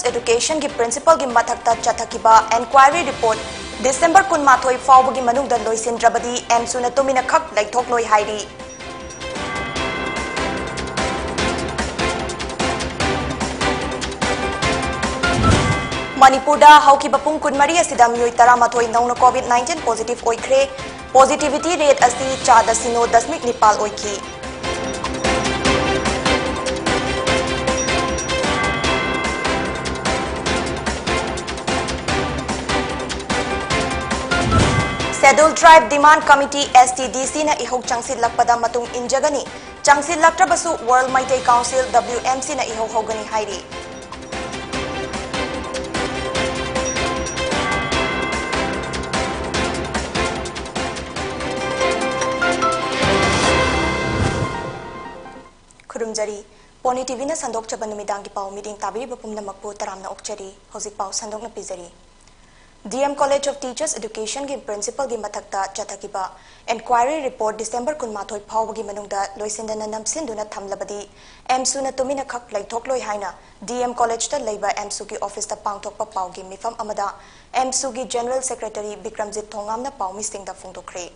Education की Principal की मथक्ता चथकिबा Enquiry Report December 18 फाउबगी मनुंगदा लोइसिंद्रबदी AMSU न तुमिना खक लैथोक लोइ हाइरी मणिपुरदा हौकिबा पुंग कुनमरी असिदा मियोइ 13 नौना COVID-19 पॉजिटिव ओइख्रे पॉजिटिविटी रेट असि 4.9 ओइखि Scheduled Tribe Demand Committee STDC na ihog changsit lakpada matung injagani changsit laktrabasu World Maitai Council WMC na ihog hogani hairi Khurumjari Pony TV na sandok chaban numidang gi pau meeting tabiri bapum na makpu taramna okchari hojik pau sandok na pizari DM College of Teachers Education की Principal की मथक्ता चथकिबा Enquiry Report December 18 फाउबगी मनुंगदा लोइसिंदना नमसिंदुना थमलबदी AMSU न तुमिना खक लैथोक लोइ हाइना DM College ता लैबा एमसू की office ता पांगथोकपा पाउगी मिफम अमदा एमसू की General Secretary बिक्रमजित थोंगामना पाउमिसिंगदा फोंदोखरे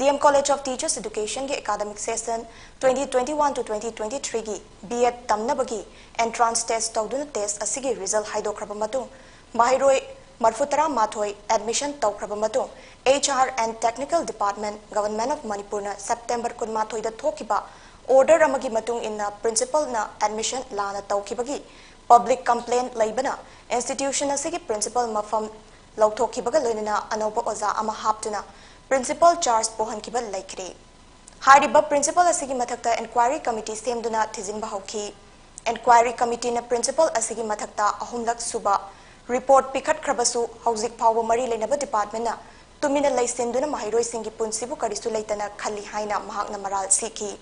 DM College of Teachers Education की Academic Session 2021 to 2023 की B.Ed तमनबगी Entrance Test तौदुना टेस्ट असिगी रिजल्ट हाइदोखरबा मतुंग माहिरोय Marfutara Mathoi admission Taukrabamatung HR and Technical Department Government of Manipur na September 18 da thokiba order amagi matung inna principal na admission lana taukibagi public complaint laibana institution asigi principal mafam lauthokibaga loinana anoba oza ama haptuna principal charge pohankiba laikre hariba principal asigi mathakta inquiry committee semduna thijinba hauki inquiry committee na principal asigi mathakta ahumlak suba Report Pikat Krabasu, Hauzik Power Mari Lenaba Department, Tumina Laisenduna Mahiroi Singi Punsibu Karisu Laitana Kali Haina Mahakna Maral Siki.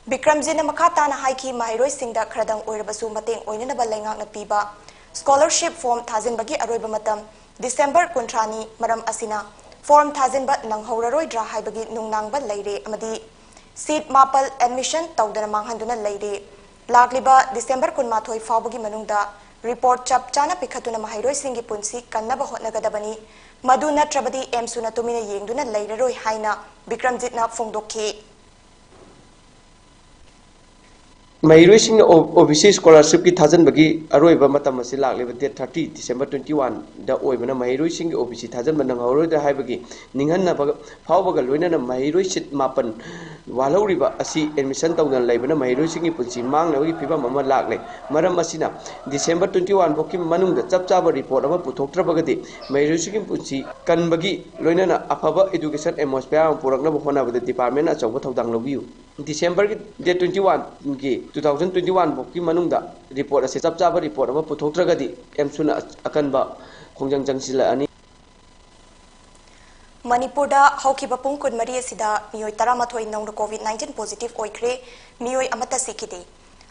Bikramjina Makatana Haiki Mahiroi Singda Kradang Urabasu Mating Oinaba Lengang Napiba, Scholarship Form Tazin Bagi Aroba Matam, December Kuntrani, Maram Asina, Form Tazin Bat Nang Horaroi Dra Haibagi Nungnang Bat Laire Amadi, Seat Mapal Admission Taudana Manghanduna Laire, Lagliba December Kunmathoi Faubagi Manungda, Report chap chana pikhatuna mahiroi singi punsi kannaba hotnagadabani madu natrabadi emsuna tumina yengduna leiraroi haina Bikramjitna phongdokhe Mahiroi sing OBC scholarship ki thajan bagi aroiba matam asi lakleba date 30 December 21 da oibana mahiroi sing OBC thajan banang horoi da haibagi ninghanna phawbaga loinana mahiroi sit mapan walhoriba asi admission tawna leibana mahiroi sing punsi mangna bagi phibam ama lakle maram asina December 21 boki manungda chapchaba report ama puthoktrabagadi mahiroi sing punsi kanbagi loinana afaba education atmosphere purakna honabada department achawba thodang lobiu December date 21 ki 2021 boki manungda report ase chapchaba report ama puthoktragadi emsuna akanba khongjang jangsila ani Manipurda haukiba pung kunmari asida mioi 13 nongna COVID-19 positive oikre mioi amata sikide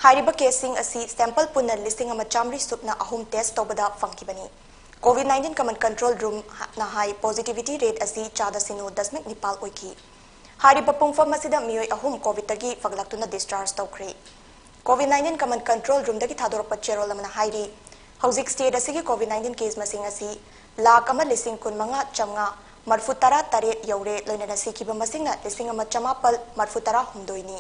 hairiba casing asi sample punna listing ama chamri supna ahum test tobada fangkibani COVID-19 command control room na high positivity rate asi 4.9 oiki hairiba pung famasida mioi ahum covid tagi faglaktuna discharge tawkre COVID-19 command control room dagi thadorpa cherol amana hairi hauzik state asigi COVID-19 case masing asi lakh ama lising kun manga chamnga marfutara tare yaure loinana sikiba masingna lising ama chamapal marfutara humdoini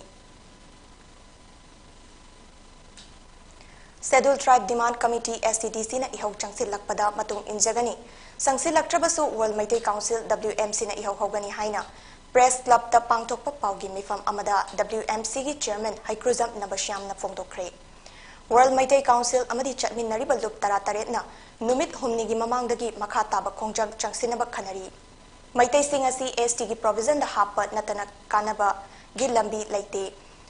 Scheduled Tribe Demand Committee STDC na ihog changsil lakpada matung injagani sangsil laktrabasu World Maitai Council WMC na ihog hogani haina Press Club ta pangtokpa paugi mifam amada WMC gi chairman Haikruzam Nabashyam na phongdokre World Maitai Council amadi chatminari balup tarataret na numit humni gi mamangdagi makha taba khongjang changsinaba khanari Maitai sing asi ST gi provision da hapa natana kanaba gi lambi laite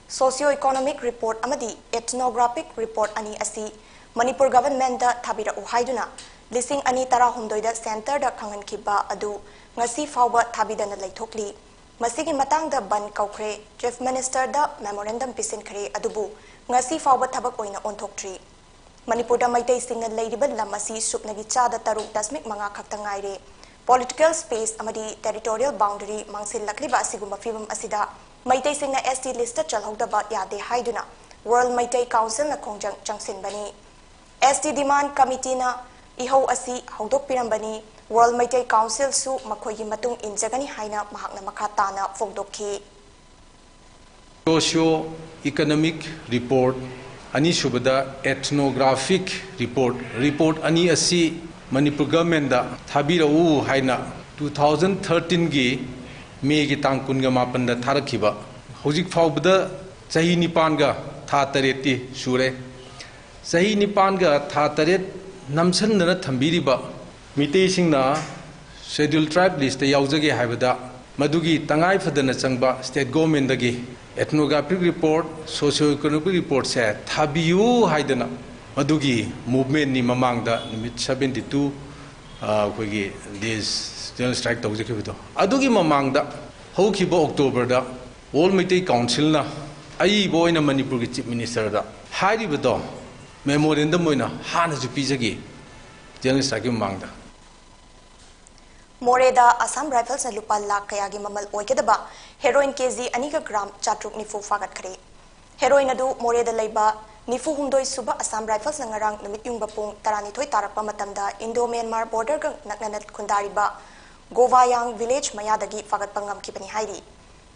socio-economic report amadi ethnographic report ani asi Manipur government da thabira uhaiduna lising ani tara humdoida center da khangan khiba adu ngasi fawba thabidana laithokli masigi matang da ban kaukre chief minister da memorandum pisin khare adubu ngasi fawba thabak oina onthoktri Manipur da maitai singna leiriba lamasi supnagi chada taruk dasmik manga khakta ngaire political space amadi territorial boundary mangsil lakliba asiguma fibam asida maitai singna ST list chalhogda ba yade haiduna World Maitai Council na khongjang changsin bani ST Demand Committee na ihau asi haudok pirambani World Maitai Council su makhoigi matung injagani haina mahakna makata na fogdokhi. Socio-economic report ani subada ethnographic report ani asi Manipur government da thabira u haina 2013 gi May gi tang kun ga mapan da tharakhiba hojik faubda sahi nipan ga tha tareti sure sahi nipan ga tha taret namsan na thambiriba mite singna scheduled tribe list da yaujage haibada madugi tangai phadana changba state government dagi ethnographic report socio-economic report se thabiyu haidana madugi movement ni mamangda nimit 72 koigi this general strike tawjekhibido adugi mamangda hokhiba October da All Maitai Council na ai boina Manipur gi chief minister da hairibido memorandum moina hana ju pijagi general strike mamangda Moreda Assam Rifles na lupa lakh kaya gi mamal oikedaba heroin kg aniga gram chatruk nifu fagat khare heroin adu Moreda leiba nifu humdoi suba Assam Rifles na ngarang numit yung bapung tarani thoi tarakpa matamda Indo Myanmar border gang naknanat kundariba GOGOI village mayadagi fagat pangam kipani hairi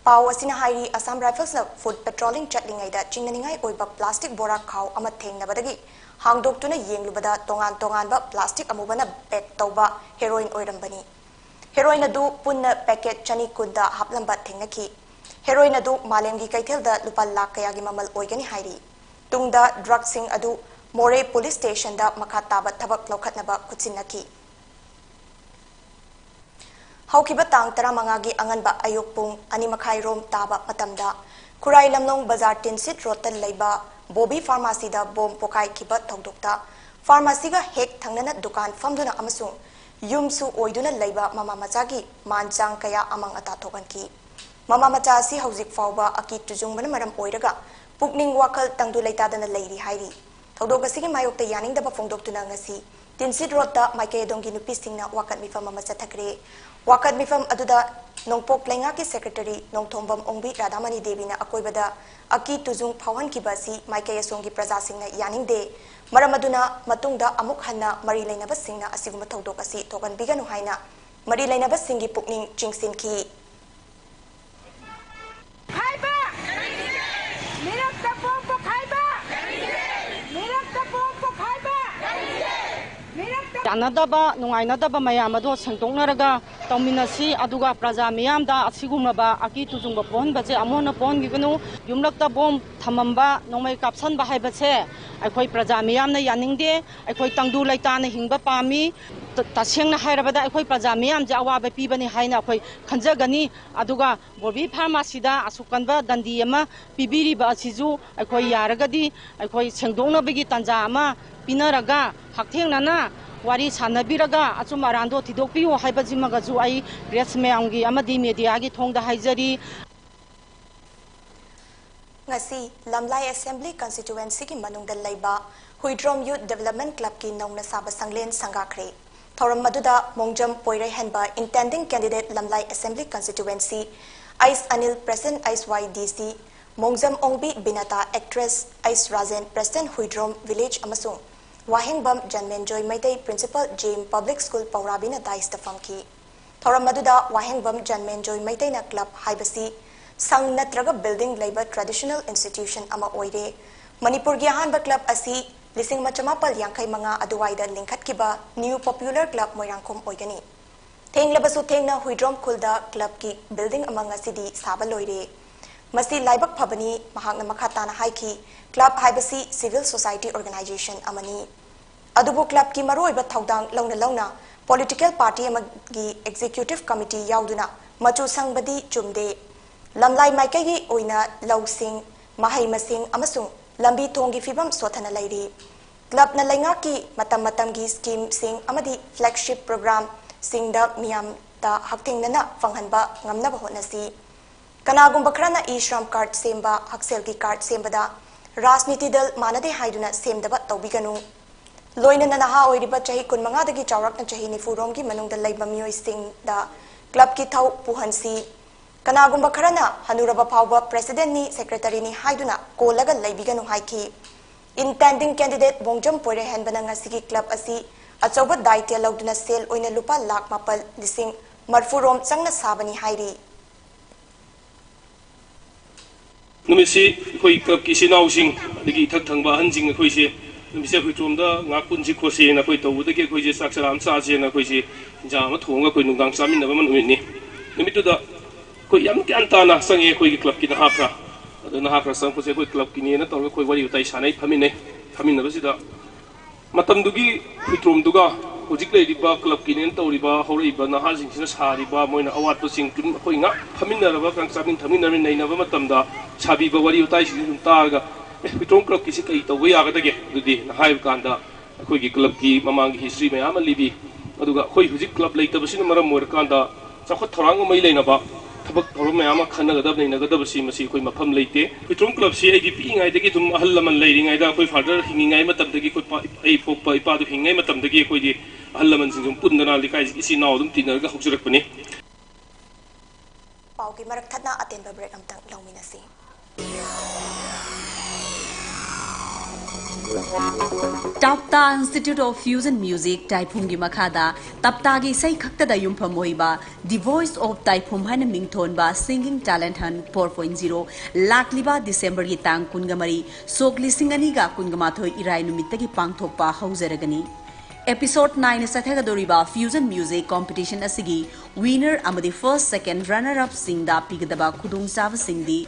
paw asina hairi Assam Rifles na food patrolling chatlingai da chingnaningai oiba plastic bora khaw ama thengnabadagi hangdoktuna yenglubada tongan ba plastic amubana pack tawba heroin oirambani heroin adu punna packet chani kunda haplamba thengnaki heroin adu malemgi kaithel da lupa lakh kaya gi mamal oigani hairi tungda drug sing adu More police station da makataba thabak lokhatnaba kutsinaki haukiba tang taramanga gi anganba ayuk pung ani makhai rom taba matamda Kurai lamnong bazar tinsit rotal leiba Bobby pharmacy da bom pokai kiba thongdokta pharmacy ga hek thangnana dukan famduna amasung yumsu oiduna leiba mama machagi manchang kaya amang ata thoganki mama macha si hojik fauba aki tujung mana maram oiraga pukning wakal tangdu leitadana leiri hairi thodok asigi mayokta yaning da phongdoktuna ngasi tinsit road da maike dongi nupi singna wakat mifam mama chathakre wakat mifam aduda nongpok lenga ki secretary nongthombam ongbi radhamani devi na akoibada aki tujung phawan ki basi maike yasongi praja singna yaning de Maramaduna matungda amuk hanna mari lainaba singna asiguma thodok asi thogan biganu haina mari lainaba singi pukning chingsin ki khaiba mirak ta pom po khaiba mirak ta pom po khaiba mirak ta anadaba nungainadaba mayam ado sengtongnaraga tawminasi aduga praja miyamda asigumaba aki tujungba ponba je amona pon gibenu yumlakta bom thamamba nongmai kapsanba haibase akhoi praja miyamna yaningde akhoi tangdu laitana hingba pami tasengna hairabada akhoi praja miyam je awaba pibani haina akhoi khanjagani aduga Bobby pharmacy da asukanba dandi ama pibiri ba asiju akhoi yaragadi akhoi sengdongnabagi tanja ama pinaraga haktengnana wari sanabiraga achum arando thidokpiu haibajimaga ju ai press mayamgi amadi media gi thongda haijari ngasi lamlai assembly constituency ki manungda leiba Huidrom Youth Development Club ki nongna saba sanglen sangakhre thoram maduda mongjam poirai hanba intending candidate lamlai assembly constituency Ice Anil present Ice YDC mongjam ongbi binata actress Ice Razen present Huidrom village amasung Wahengbam Janmenjoy Maitai Principal James Public School Paurabina Dais Tafamki thoram maduda Wahengbam Janmenjoy Maitai na club haibasi sang natraga building labor traditional institution ama oire Manipur gi ahanba club asi lising machamapal yangkai manga aduwaida lingkhat kiba new popular club moirangkom oigani thenglabasu thengna Huidrom khulda club ki building amanga sidi saba loire masi laibak phabani mahakna makhatana haiki club haibasi civil society organization amani adubu club ki maroiba thaudang launa political party amagi executive committee yauduna machu sangbadi chumde lamlai maikai gi oina lausing mahai masing amasung lambi thongi fibam sothana lairi club na lainga ki matam gi scheme sing amadi flagship program singda miyam ta hakting nana fanghanba ngamna bahonasi kanagum bakrana e-shram card semba haksel gi card sembada rajniti dal manade haiduna semdaba tawbiganu loina na naha oiriba chahi kunmanga dagi chawrak na chahi ni furom gi manung dal laiba mioi sing da club ki thau puhansi kanagumba kharana hanuraba phawba president ni secretary ni haiduna kolaga laibiganu haiki intending candidate Bongjam Pore Henbana ngasigi club asi achauba daitya lauduna sel oina lupa lakh mapal lising marfurom changna sabani hairi numisi khoi club ki sinausing digi thak thangba hanjing khoi se numisi khoi chomda ngakun ji khose na khoi tawda ke khoi je saksaram sa je na khoi se jama thonga khoi nungdang samin na man umini numitu da khoi yam kan ta na sange khoi club ki na hafra aduna hafra sang khoi se khoi club ki ni na tawga khoi wari utai sanai phamine phamina basida matam dugi khoi trom duga hojik lei riba club ki nen tawriba horiba na ha jing sina sariba moina awat to sing tun khoi nga phamina raba kang samin thamina rin nei na ba matam da chabi ba wari utai sing targa pitong club ki si kai to ya ga dage dudi na hai kan da khoi gi club ki mamang gi history me ama libi aduga khoi hojik club lei ta basina maram mor kan da chakhot thorang mai leina ba thabak thorom me ama khana ga dab nei na ga dab si masi khoi mafam leite pitong club si ai gi pi ngai dagi tum ahal laman leiri ngai da khoi father hingi ngai matam dagi khoi ai pok pa ipa du hingai matam dagi khoi di ahal laman sing pundana likai isi naw dum tinar ga hokjurak pani pau ki marak thatna aten ba break amtang lawminasi Tapta Institute of Fusion Music Taiphumgi Makhada Taptagi Sai Khaktada Yumpham Oiba The Voice of Taiphum Hana Mingthonba Singing Talent Hunt 4.0 Lakliba December gi tang kungamari Sokli Singaniga Kungamathoi Irai Numittagi Pangthokpa Hauzaragani Episode 9 Sathagadoriba Fusion Music Competition Asigi Winner amadi first second runner up singda pigadaba khudung sava singdi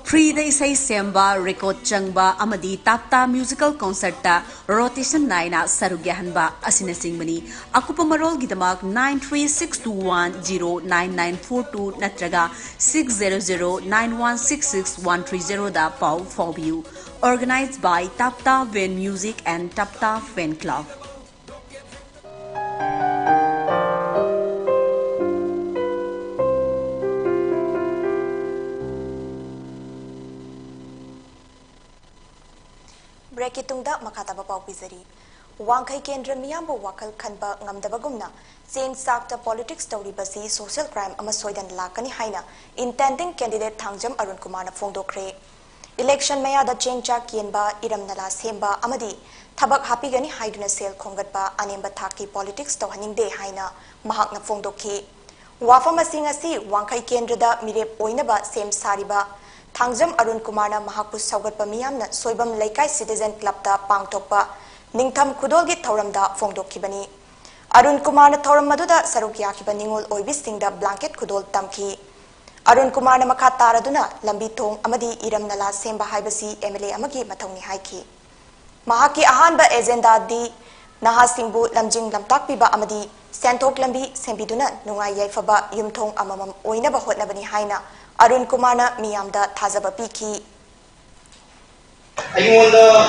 Free the Isai Semba, Record Changba, Amadi, Tapta Musical Concert ta Rotation 9 Sarugyahanba, Asina Singmani, Akupamarol Gidamak 93621099942 Natraga 600916613 da Pau for you. Organized by Tapta Ven Music and Tapta Fan Club. Break itungda makataba pau pizari. Wangkai kendra miyambo wakal khanba ngamdabagumna chain sakta politics tawri basi social crime ama soidan lakani haina intending candidate Thangjam Arun Kumar na phongdokre. Election maya da chain chak kienba iramnala semba amadi thabak hapigani haiduna sel khongatba anemba thaki politics tawhaningde haina mahak na phongdokhi. Wafam asi wangkai kendra da mirep oinaba sem sariba Thangjam Arun Kumar na mahakpu saugatpa miyamna soibam laikai citizen club da pangtokpa ningtham khudolgi thauramda phongdokkibani Arun Kumar na thauram maduda saruk yakiba ningol oibisingda blanket khudol tamki Arun Kumar na makha taraduna lambi thong amadi iramnala semba haibasi MLA amagi mathongni haiki mahaki ahanba agenda di naha singbu lamjing lamtakpiba amadi sentok lambi sembiduna nungai yaifaba yumthong amamam oinaba hotnabani haina Arun Kumar na miyamda thazaba piki Ayunda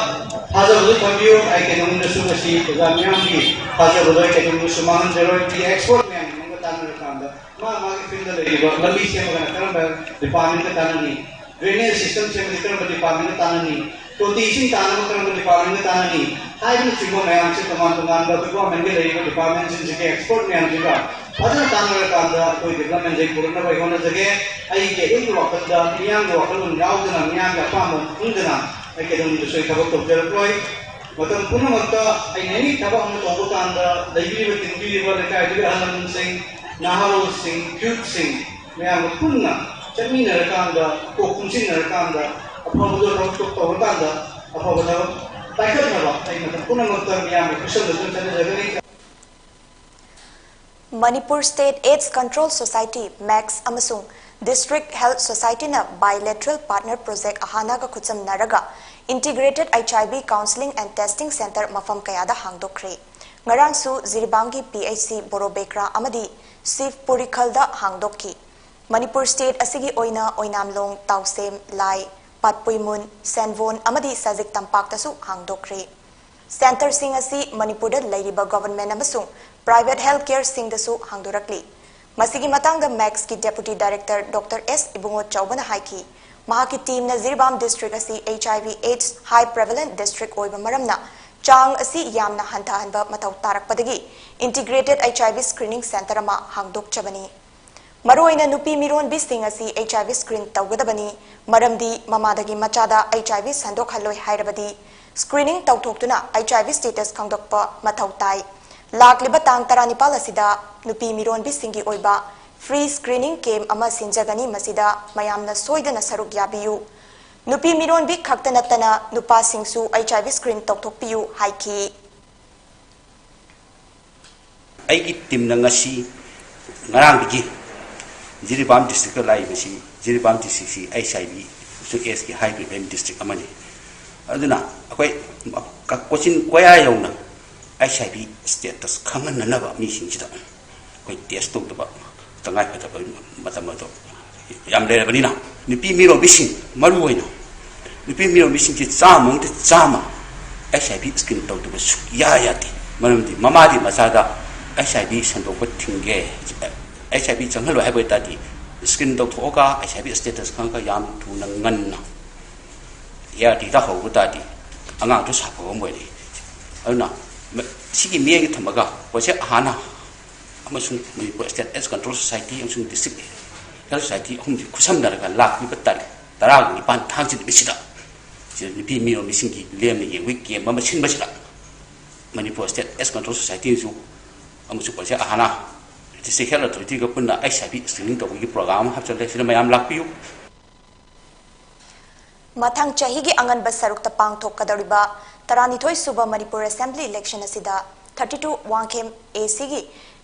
thazaba pambiyo ai kenong nasu masi programyambi thazaba kenong sumahan zero the export men mangatan rakanda ma gi field le ba lambi se magana karamba department ka tanani drainage system se magana department ka tanani to teaching tanama karamba department ka tanani hai ni chimo mayam se taman ba ko menge le department se ke export men jiga adana tanara kanda koi development jai purna bai hona jage ai ke ei wakal da miyang wakal ngaudana miyang ga pamon indana ai ke dong soi thabo to jeroi matam puna matta ai nei thabo am to kanda daigi ba tindi ba le kai diga halam sing naharo sing cute sing miyang punna chamina kanda ko kumsin kanda apa bodo ro to kanda apa bodo taikar na ba ai matam puna matta miyang kusal do chane jage Manipur State AIDS Control Society (MAX) amasung District Health Society na bilateral partner project ahana ka khutsam naraga Integrated HIV Counseling and Testing Center mafam kayada hangdokre. Ngarang su Ziribangi PHC Borobekra amadi Sif Purikhalda hangdokki. Manipur State asigi oina oinamlong Tausem Lai Patpuimun Senvon amadi Sajik Tampak tasu hangdokre. Center sing asi Manipur da lairiba government amasung private healthcare sing dasu hangdorakli. Masigi matang da MAX ki Deputy Director Dr. S. Ibungo Chaubana haiki. Mahaki team na Zirbam District asi HIV AIDS high prevalent district oiba maramna chang asi yamna hantahanba matau tarakpadagi integrated HIV screening center ama hangdok chabani. Maroina nupi miron bising asi HIV screen tawgadabani maramdi mamadagi machada HIV sandok haloi hairabadi screening tauthoktuna HIV status khangdokpa mathau tai lakliba tang 19 asida nupi mironbi singi oiba free screening camp ama sinjagani masida mayamna soidana saruk yabiyu nupi mironbi khaktanatana nupa singsu HIV screen tauthokpiyu haiki aigi team na ngasi ngarang bigi Jiribam district lai basi Jiribam district si HIV so es ki high prevalent district amani aduna akoi kochin koya yauna HIV status khangan na ba mi sing sida koi test to ba tangai pata ba matam to yam le bani na nipi miro bising maru waina nipi miro bising ki chamang te chama HIV skin to ba ya ya ti manam di mama di masada HIV sandok ba thinge HIV janghal hai bai tadi skin to thoka HIV status khang ka yam thu na ngan na ya ti ta ho tadi angang to sa ko mo ni ana sigi me gi thamaga ko se hana amasung ni ko state as control society amasung district health society hum ji khusam dar ga lak ni batar tarag ni pan thang ji bi sida je ni bi mi o mi singi lem ni ye week ye mama chin ba sida Manipur state as control society su amasung ko se hana district health authority ko punna HIV screening to gi program hab chale sida mayam lak piu mathang chahi gi angan ba saruk ta pang thok kadariba Taranithoi Suba Manipur Assembly election asida 32 Wangkhem AC gi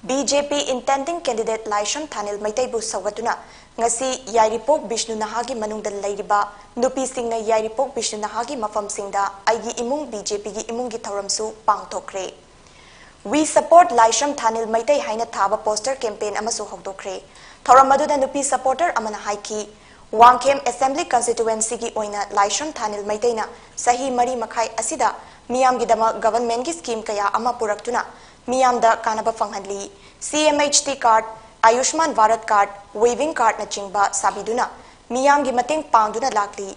BJP intending candidate Laisham Thanil Maitaibu Sagatuna ngasi Yairipok Bishnu Nahagi manungda leiriba nupi singna Yairipok Bishnu Nahagi mafam singda aigi imung BJP gi imung gi thoramsu pangthokre We support Laisham Thanil Maitai haina thaba poster campaign amasu hokdokre thoram maduda nupi supporter amana haiki Wangkhem Assembly constituency gi oina Laisham Thanil Maitaina sahi mari makhai asida miyam gi dama government gi scheme kaya ama puraktuna miyam da kanaba fanghanli CMHT card Ayushman Bharat card waving card na chingba sabiduna miyam gi mateng pangduna lakli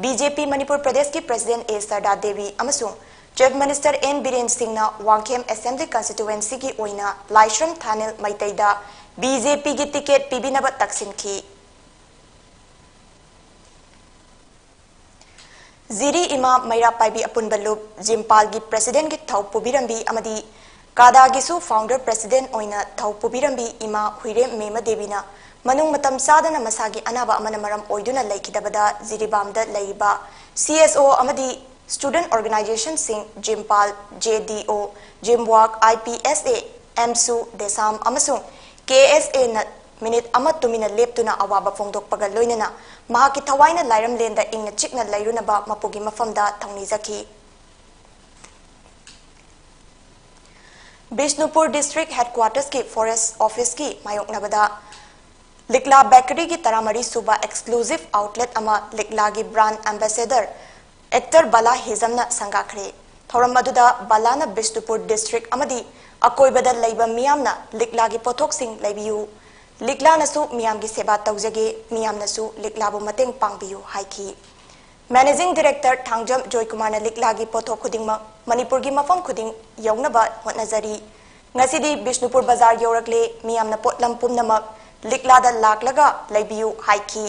BJP Manipur Pradesh ki President A Sarda Devi amasung Chief Minister N Biren Singh na Wangkhem Assembly constituency gi oina Laisham Thanil Maitaida BJP gi ticket pibinaba taksinki Ziri Ima Maira Paibi Apunbalup Jimpal gi President gi Thau Pubirambi Amadi Kada gisu Founder President oina Thau Pubirambi Ima Huire Mema Devina Manung Matam Sadana Masagi Anaba Amana Maram Oiduna Laikidabada Ziribamda Laiba CSO Amadi Student Organization Sing Jimpal JDO Jimwak IPSA MSU Desam Amasung KSA na minute amat tumina leptuna awaba fongdok pagal loinana mahaki thawaina lairam lenda ingna chikna lairuna ba mapugi mafamda thangni zaki Bishnupur District Headquarters ki Forest Office ki mayok nabada Likla Bakery ki Taramari Suba Exclusive Outlet ama Likla gi Brand Ambassador Actor Bala Hizamna Sangakre thoram maduda Balana Bishnupur District amadi akoibada laiba miyamna Likla gi pothok sing laibiyu Likla nasu miyam gi seba taujage miyam nasu Likla bu mateng pangbiyu haiki Managing Director Thangjam Joy Kumar na Likla gi pothok khudingma Manipur gi mafam khuding yawnaba hotnajari ngasidi Bishnupur Bazar yorakle miyam na potlam pumnamak Likla da laklaga laibiyu haiki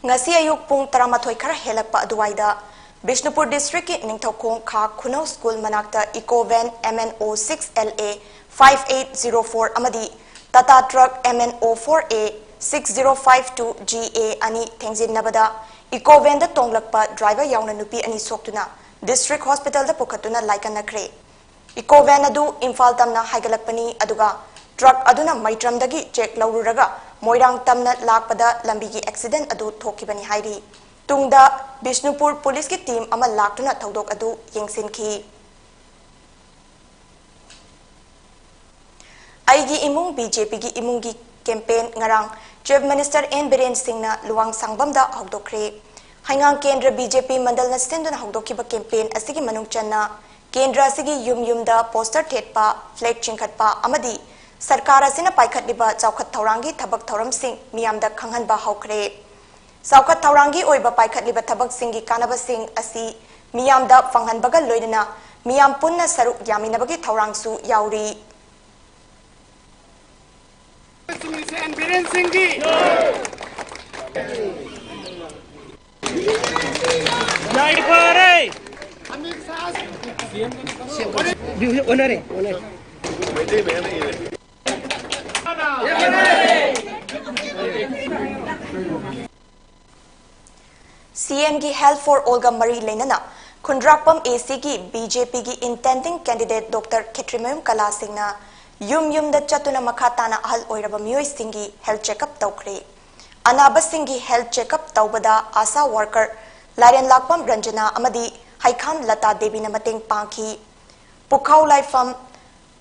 ngasi ayuk pung 13 khara helakpa aduwaida Bishnupur District ki Ningthokong Kha Khunau School manakta Ecovan MNO 6LA 5804 amadi Tata Truck MNO 4A 6052 GA ani Thengjin Nabada Ecovan da tonglakpa driver yauna nupi ani soktuna District Hospital da pukhatuna laikanakre Ecovan adu Imphal tamna haigalakpani aduga truck aduna Maitram dagi check laururaga Moirang tamna lakpada lambi gi accident adu thokibani hairi Tungda Bishnupur Police ki team ama laktuna thaudok adu yengsinki Aigi imung BJP gi imung gi campaign ngarang Chief Minister N Biren Singh na luwang sangbamda hokdokre Haingang Kendra BJP mandal na senduna hokdokiba campaign asigi manung channa Kendra asigi yumda poster thetpa flag chingkhatpa amadi Sarkar asina paikhatliba chawkhat thaurangi thabak thauram sing miyamda khanghanba hokre Saukat Taurangi oiba paikhatliba thabak singi kanaba sing asi miyamda fanghanbaga loidana miyam punna saruk yaminabagi thaurangsu yauri CM की Health for Olga Mari Lenana Kundrakpam AC की BJP की intending candidate Dr. Ketrimem Kala Singna Yum da Chatuna Makatana Ahal Oiraba Mioy Singi health checkup Taukre Anaba Singi health checkup Taubada Asa worker Larian Lakpam Ranjana Amadi Haikam Lata Devi Namateng Panki Pukau Laifam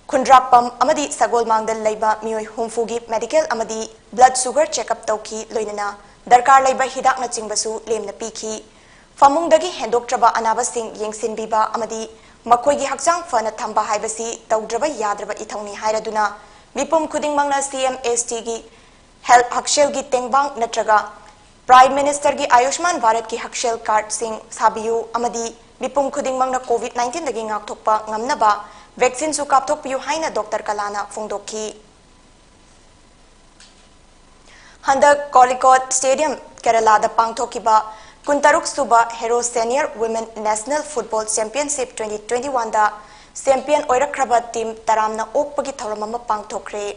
Kundrakpam Amadi Sagol Mangdal Laiba Mioy Humfugi medical Amadi blood sugar checkup Tauki Loinana Darkar Laiba Hidak na Chingbasu Lem na Piki Famungdagi Hendoktraba Anabasing Yengsin Biba Amadi Makoigi Haksang Fana Tamba Haibasi Taudraba Yadraba Itauni Hairaduna Mipum Kuding Mangna CMST gi Health Hakshel gi Tengbang Natraga Prime Minister gi Ayushman Bharat ki Hakshel Card Sing Sabiyu Amadi Mipum Kuding Mangna COVID-19 dagi ngak thokpa ngamnaba vaccine su kap thokpiyu haina Dr. Kalana Fungdokki Handak Kolikot Stadium Kerala da Pangthokiba Kuntaruk Suba Hero Senior Women National Football Championship 2021 da champion Oirakraba team Taramna Okpagi Thoramama Pangthokre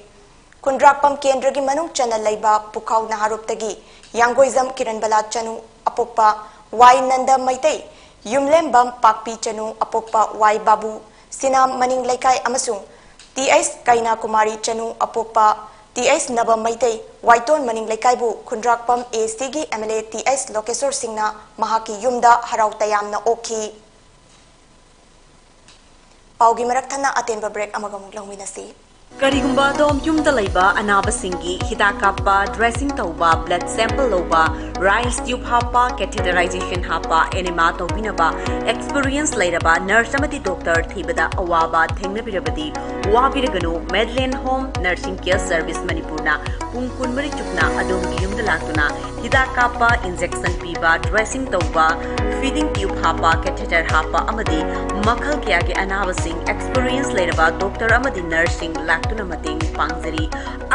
Kundrakpam Kendra gi Manung Chana Laiba Pukau Naharuptagi Yangoizam Kiranbala Chanu Apokpa Y Nanda Maitei Yumlembam Pakpi Chanu Apokpa Y Babu Sinam Maning Laikai Amasung TS Kaina Kumari Chanu Apokpa TS Naba Maitei Waiton Maning Laikaibu Kundrakpam ACG MLA TS Lokesor Singna Mahaki Yumda Harau Tayamna Oki Paugi Maraktana Atenba Break Amagamung Longminasi Karigumba dom yumda laiba anaba singi hidak kappa dressing tauba blood sample loba rice tube hapa catheterization hapa enema tobinaba experience lairaba nurse amati doctor thibada awaba thengnabirabadi wabiraganu Medlane Home Nursing Care Service Manipurna pungkun mari chukna adom gi yumda latuna hidak kappa injection piba dressing tauba feeding tube hapa catheter hapa amadi makhal kya ge anaba sing experience lairaba doctor amadi nursing tuna mating pangzari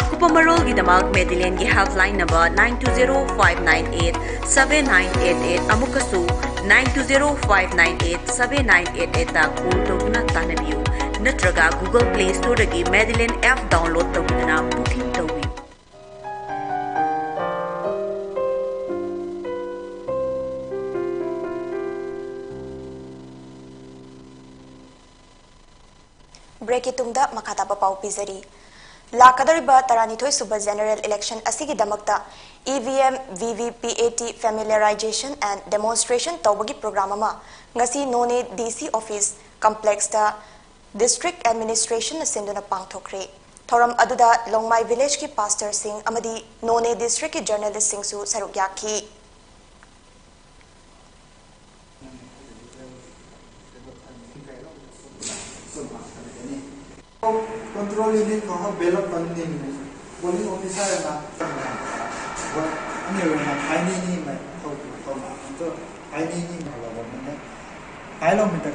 akupa marol gi damak Medlane gi helpline number 9205987988 amukasu 9205987988 ta call toguna tanabiu natraga Google Play Store gi Medlane app download toguna booking tobi Break itungda makataba pau pizari Lakadariba Taranithoi Suba General Election Asigi Damakta EVM VVPAT Familiarization and Demonstration Tawagi Programama Ngasi None DC Office Complex da District Administration Sinduna Pangthokre Thoram Aduda Longmai Village ki Pastor Singh Amadi None District ki Journalist Singh Su Sarugyaki Control unit ko belok panding polling officer na ano na kaini ni mai to kaini ni na ailo mita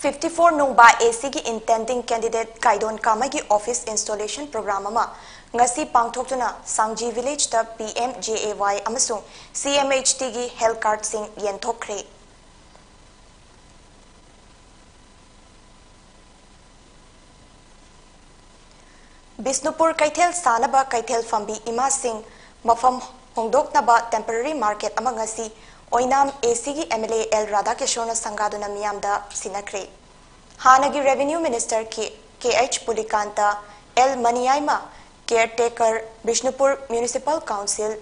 54 nungba AC ki intending candidate Kaidon Kamai ki office installation program ama ngasi pangthokjuna Sangji village ta PMJAY amasung CMHT ki health card sing yenthokre Bisnupur Kaithel Sanaba Kaithel Fambi Ima Singh Mafam Hongdoknaba temporary market among ngasi Oinam ACG MLA L Radhakishona Sangaduna Miyamda Sinakre Hanagi Revenue Minister KH Pulikanta L Maniaima Caretaker Bishnupur Municipal Council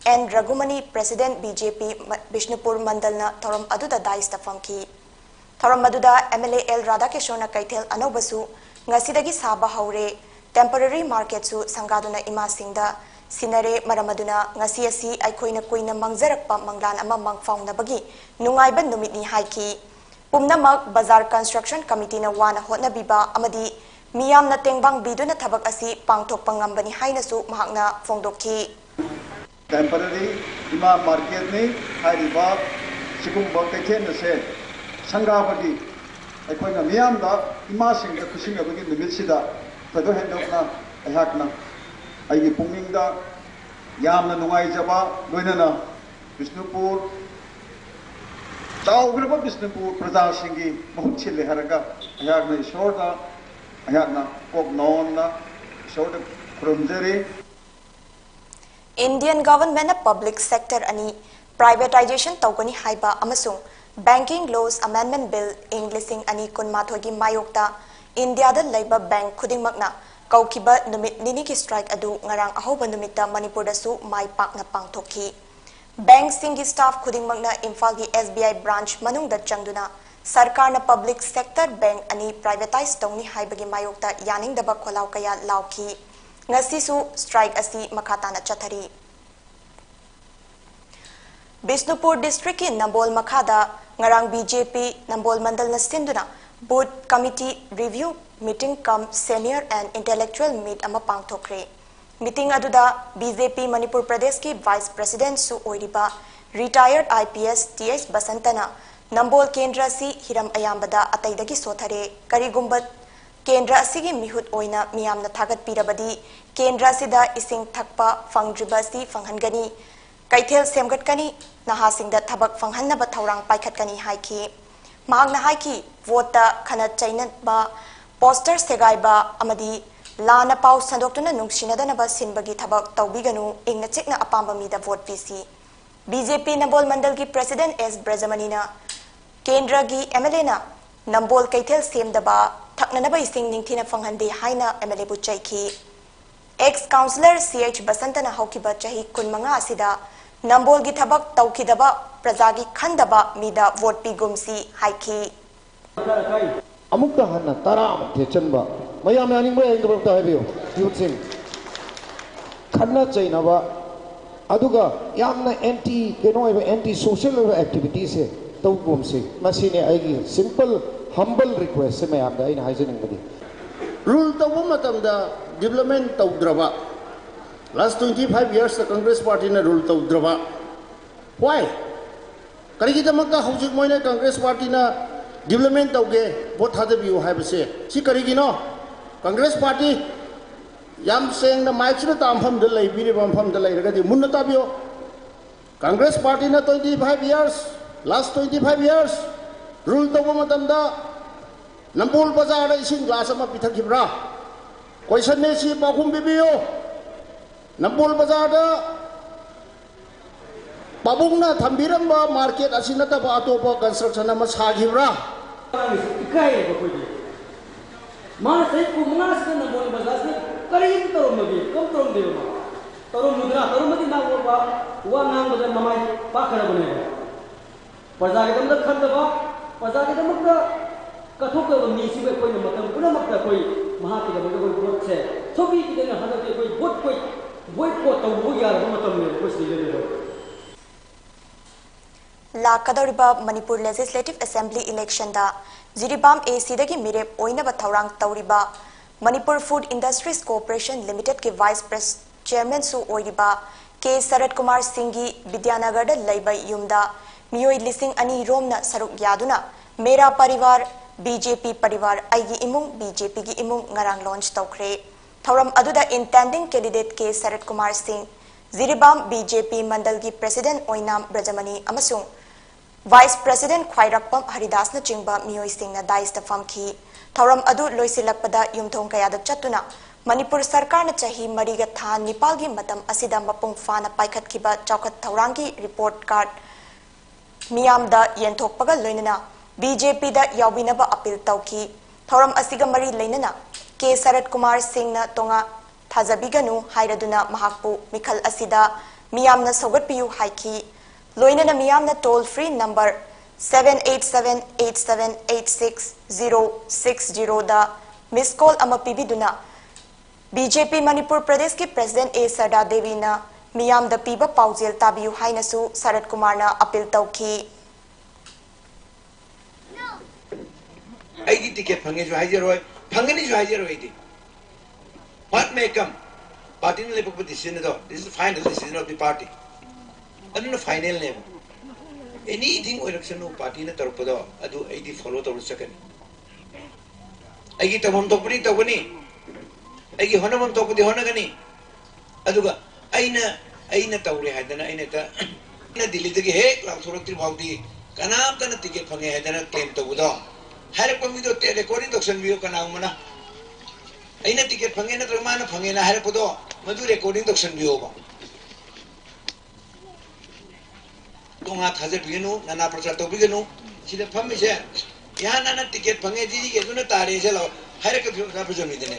N Ragumani President BJP Bishnupur Mandalna Thoram Aduda Daista Famki Thoram Aduda MLA L Radhakishona Kaithel Anobasu Ngasidagi Saba Haure Temporary market su Sangaduna Ima Singda Sinare Maramaduna ngasi asi aikoina koina mangzarakpa manglan ama mangfauna bagi nungaiban numitni haiki pumnamak bazar construction committee na wana hotna biba amadi miyam na tengbang biduna thabak asi pangthok pangambani haina su mahakna fongdokki temporary ima market ni hariba sigum bokeken se sangabagi aikoina miyam da ima singda kusinga bagi numitida Tado hendokna ayakna aigi pungingda yamna nungai jaba loinana Bisnupur चाउग्रब बिष्णुपुर प्रजा सिंगी बहुत छिले हरगा अयागना ईश्वरदा अयागना Coke नौना ईश्वरदा खुरमजरी Indian government public sector ani privatization tawgani haiba amasung banking laws amendment bill Englishing ani kunmathoi gi mayokta India da laiba bank khudingmakna kaukiba numit nini ki strike adu ngarang ahoba numitta Manipur da su mai pakna pangthokhi Bank singi staff khudingmakna Imphal gi SBI branch manung da changduna sarkar na public sector bank ani privatize tawni haibagi mayokta yaning daba kholaw kaya lawki ngasi su strike asi makata na chathari Bisnupur district ki Nambol Makhada ngarang BJP Nambol Mandal na sinduna board committee review meeting cum senior and intellectual meet ama pangthokre meeting aduda BJP Manipur Pradesh ki vice president su oiriba retired IPS TS Basantana Nambol Kendra si Hiram Ayambada ataidagi sothare karigumbat Kendra asigi mihut oina miyamna thagat pirabadi Kendra sida ising thakpa fangdriba si fanghangani kaithel semgatkani nahasingda thabak fanghanna thaurang paikhatkani haiki mahakna haiki vote khana chainatba poster segaiba amadi lana pau sandoktuna nungsinadana ba sinbagi thabak tawbiganu ingna chekna apamba mida vote pc BJP Nambol Mandal ki president S Brajamanina Kendra gi MLA na Nambol kaithel semdaba thaknanaba ising ningthina fanghande haina MLA bu chaiki ex councillor CH Basantana haukiba chahi kunmanga asida Nambol gi thabak tawkidaba prajagi khandaba mida vote pi gumsi haiki amukta hanna tara amte chanba mayam yaning ba engba ta habiyo youth sing khanna chainaba aduga yamna anti kenoiba anti social activities he taw gumsi masine aigi simple humble request se mayam da ina haijening badi rule taw matamda development tawdraba last 25 years the Congress party na rule tawdraba why karigi damakta hojik moina Congress party na development tawge vote hadabiu haibase si karigi no Congress party yam seng na mic na tampham de lai biri bampham de lai raga di munna tabio Congress party na 25 years last 25 years rule tawa matamda Nambol bazar da ising glass ama pithakibra question ne si pakhum bibiyo Nambol bazar da babungna thambiramba market asinata ba atopa construction ama sagibra ikai ba koi ma sai ku manga sa Nambol bazar se karim torom bi kom torom de ma torom mudra torom mati na wa nang bazar namai pa khara bane bazar ke damda khanda ba bazar ke damda kathok ka ni si be koi matam puna makta koi mahati ga koi vote se sobi ki na hada koi vote koi ko taw bu yar ba matam ne ko si le Lakadoriba Manipur Legislative Assembly election da Jiribam AC dagi mirep oina ba thaurang tauriba Manipur Food Industries Corporation Limited ke vice chairman su oiriba K Sarat Kumar Singhi Vidyanagar da laiba yumda miyoi lising ani romna saruk yaduna Mera Parivar BJP Parivar aigi imung BJP gi imung ngarang launch tawkhre thauram aduda intending candidate K Sarat Kumar Singh Jiribam BJP Mandal gi president oinam Brajamani amasung Vice President Khwairakpam Haridas na chingba miyoi sing na dais da famki thauram adu loisilakpada yumthong kaya da chatuna Manipur sarkar na chahi mariga tha Nepal gi matam asida mapung fana paikhat kiba chawkhat thaurangi report card miyam da yenthokpaga loinana BJP da yawbinaba appeal tawki thauram asiga mari leinana K Sarat Kumar Singh na tonga thajabiganu hairaduna mahakpu mikhal asida miyamna sogatpiyu haiki loinana miyamna toll free number 78787866060 da miss call ama pibiduna BJP Manipur Pradesh ki President A Sarda Devi na miyam da piba paujel tabiyu haina su Sarat Kumar na appeal tawki aigi ticket phange jo hajeroi phangani jo hajeroi di what may come party ne lepak decision do this is the final decision of the party anna final name anything election no party ne tarpada adu aidi follow to sakani aigi tamam topni tawani aigi honamam topdi honagani aduga aina tawre hadana aina ta na dilidagi hek lang surati bawdi kanam tan ticket phange hedana claim to budo hare ko mi do te recording doction view kanam mana aina ticket phange na tramana phange na hare podo madu recording doction view ba tunga thaje bigenu nana prachar to bigenu sida phamme se ya nana ticket phange ji ke duna tare se lo hare ka represent dene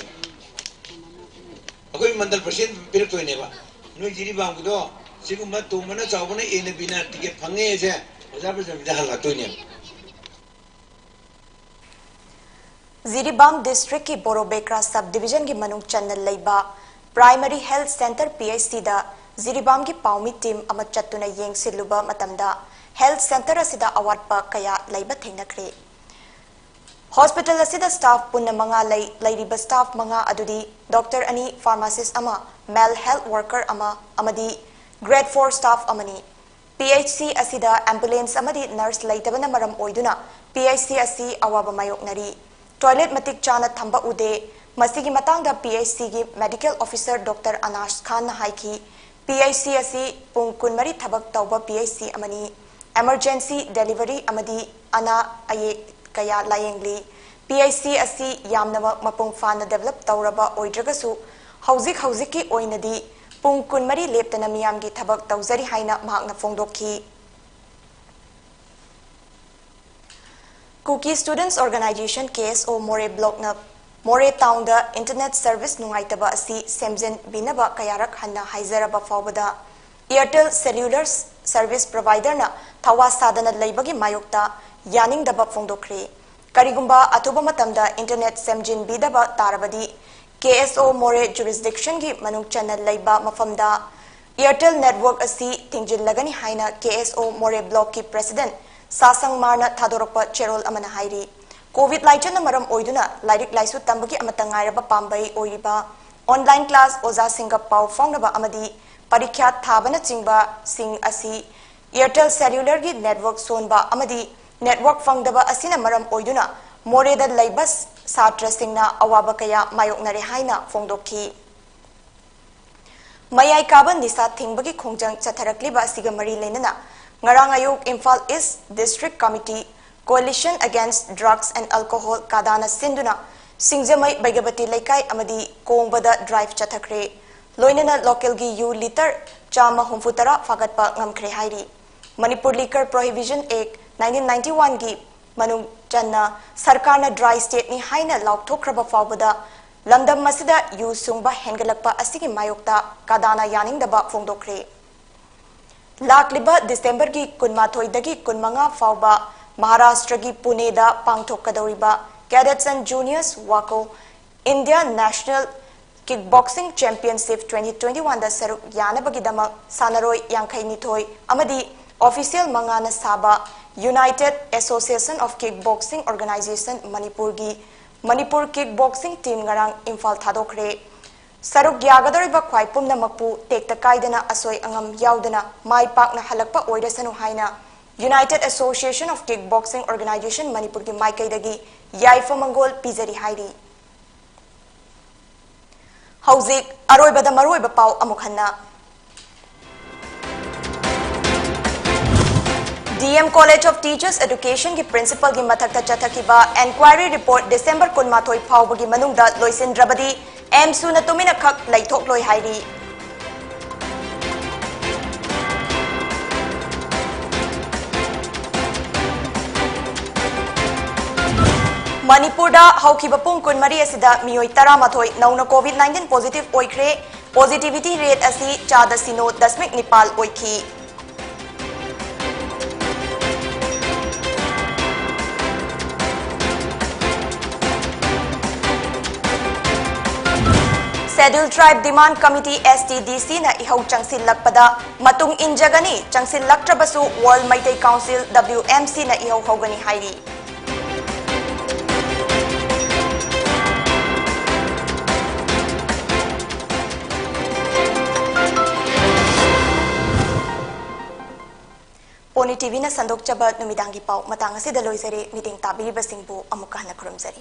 akoi mandal president bir to ne ba no jiri bang do sigu ma to mana chawbana ene bina ticket phange se represent da hala to ne Ziribam district ki Borobekra subdivision ki manung channel leiba primary health center PHC da Ziribam ki paumi team ama chattuna yeng siluba matamda health center asida awatpa kaya leiba thengnakre hospital asida staff punna manga leiriba staff manga adudi doctor ani pharmacist ama male health worker ama amadi grade 4 staff amani PHC asida ambulance amadi nurse leitabana maram oiduna PHC asi awaba mayoknari toilet matik chana thamba ude masigi matangda PHC gi medical officer Dr. Anash Khan na haiki PHC asi pung kunmari thabak tawba PHC amani emergency delivery amadi ana aye kaya layengli PHC asi yamna mapung fana develop tawraba oidragasu hauzik ki oinadi pung kunmari leptana miyam gi thabak tawzari haina mahakna fongdokhi Cookie Students Organization KSO More Block na More Town da Internet Service nungaitaba asi semjen binaba kayarak hanna haizaraba fawbada Airtel Cellular Service Provider na thawa sadana leibagi mayokta yaning daba fongdokre karigumba atuba matamda internet semjin bidaba tarabadi KSO More Jurisdiction gi manung channel leiba mafamda Airtel Network asi tingjil lagani haina KSO More Block ki President Sasang Marna Thadorokpa Cherol Amana Hairi COVID Laichana Maram Oiduna Lairik Laisu Tambaki Amatangairaba Pambai Oiriba Online Class Oza Singa Pau Fongnaba Amadi Parikya Thabana Chingba Sing Asi Airtel Cellular gi Network Sonba Amadi Network Fangdaba Asina Maram Oiduna Moreda Laibas Satra Singna Awaba Kaya Mayoknare Haina Fongdoki Mayai Kaban Nisa Thingbagi Khongjang Chatharakliba Siga Mari Lenana Ngarang Ayuk Imphal East District Committee Coalition Against Drugs and Alcohol Kadana Sinduna Singjamai Baigabati Laikai Amadi Kongbada Drive Chathakre Loinana Local Gi U Liter Chama Humfutara Fagatpa Ngamkre Hairi Manipur Liquor Prohibition Act 1991 Gi Manung Janna Sarkarna Dry State Ni Haina Laukthokraba Fawbada Lamdam Masida U Sungba Hengalakpa Asigi Mayokta Kadana Yaningdaba Fongdokre Lakliba December ki kunmathoi dagi kunmanga fawba Maharashtra ki Pune da pangthokadoriba Cadets and Juniors Wako India National Kickboxing Championship 2021 da saruk yanabagi dama sanaroi yankai nithoi amadi official mangana saba United Association of Kickboxing Organization Manipur gi Manipur Kickboxing team ngarang Imphal thadokre Saruk Yagadoriba Kwai Pumna Makpu Tekta Kaidana Asoi Angam Yaudana Mai Pakna Halakpa Oidasanu Haina United Association of Kickboxing Organization Manipur ki Maikaidagi Yaifa Mangol Pizari Hairi Hauzik Aroibada Maroiba Pau Amukhanna DM College of Teachers Education ki Principal ki Mathakta Chathakiba Enquiry Report December Kunmathoi Phawbagi Manungda Loisindrabadi Suna Tumina Kak Laitok Loi Hairi Manipur da Haukiba Pung Kunmari Asida Mioi Taramathoi Nauna COVID-19 positive oikre positivity rate asi Chada Sino Dasmik Nipal oiki Scheduled Tribe Demand Committee STDC na ihau changsil lakpada matung injagani changsil laktrabasu World Maitai Council WMC na ihau haugani hairi Pony TV na sandok chaba numidangi pau matang asida loisari meeting tabiri basingbu amukah na kurumzari